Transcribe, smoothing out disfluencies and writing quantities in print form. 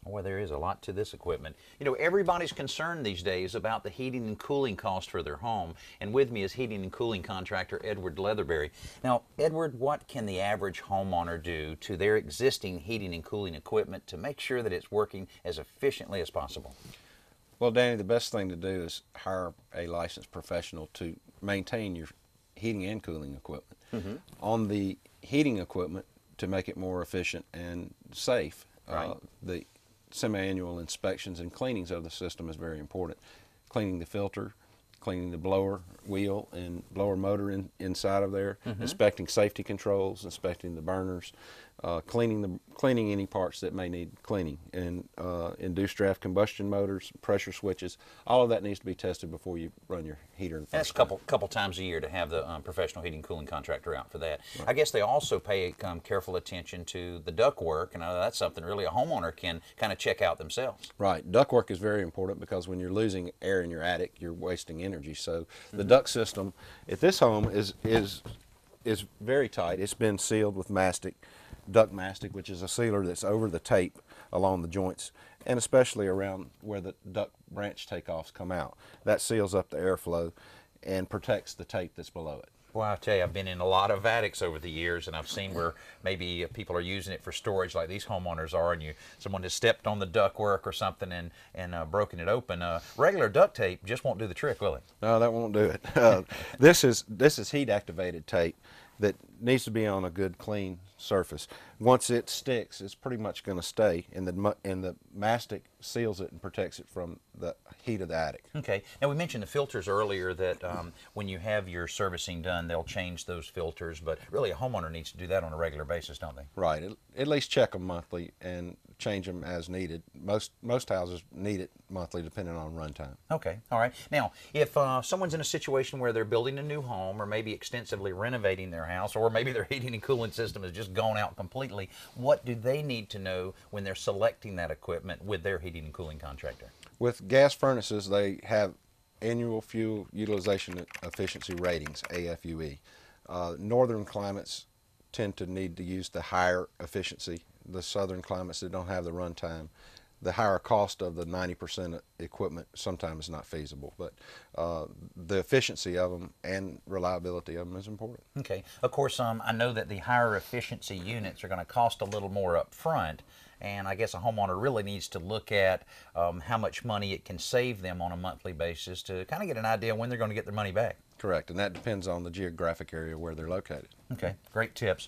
Well, there is a lot to this equipment. You know, everybody's concerned these days about the heating and cooling cost for their home, and with me is heating and cooling contractor Edward Leatherberry. Now, Edward, what can the average homeowner do to their existing heating and cooling equipment to make sure that it's working as efficiently as possible? Well, Danny, the best thing to do is hire a licensed professional to maintain your heating and cooling equipment. On the heating equipment, to make it more efficient and safe, the semi-annual inspections and cleanings of the system is very important. Cleaning the filter, cleaning the blower wheel and blower motor inside of there, inspecting safety controls, inspecting the burners, cleaning any parts that may need cleaning, and induced draft combustion motors, pressure switches. All of that needs to be tested before you run your heater. And that's a couple times a year to have the professional heating and cooling contractor out for that. Right. I guess they also pay careful attention to the duct work, and that's something really a homeowner can kind of check out themselves. Right. Duct work is very important because when you're losing air in your attic, you're wasting energy. So the duct system at this home is very tight. It's been sealed with mastic, duct mastic, which is a sealer that's over the tape along the joints, and especially around where the duct branch takeoffs come out. That seals up the airflow and protects the tape that's below it. Well, I tell you, I've been in a lot of attics over the years, and I've seen where maybe people are using it for storage like these homeowners are, and someone has stepped on the ductwork or something and broken it open. Regular duct tape just won't do the trick, will it? No, that won't do it. This is heat-activated tape that needs to be on a good, clean surface. Once it sticks, it's pretty much going to stay, and the mastic seals it and protects it from the heat of the attic. Okay. Now, we mentioned the filters earlier, that when you have your servicing done, they'll change those filters, but really a homeowner needs to do that on a regular basis, don't they? Right. At least check them monthly and change them as needed. Most houses need it monthly depending on runtime. Okay. All right. Now, if someone's in a situation where they're building a new home or maybe extensively renovating their house, or maybe their heating and cooling system has just gone out completely, what do they need to know when they're selecting that equipment with their heating and cooling contractor? With gas furnaces, they have annual fuel utilization efficiency ratings, AFUE. Northern climates tend to need to use the higher efficiency. The southern climates that don't have the runtime, the higher cost of the 90% equipment sometimes is not feasible, but the efficiency of them and reliability of them is important. Okay. Of course, I know that the higher efficiency units are going to cost a little more up front, and I guess a homeowner really needs to look at how much money it can save them on a monthly basis to kind of get an idea when they're going to get their money back. Correct, and that depends on the geographic area where they're located. Okay, great tips.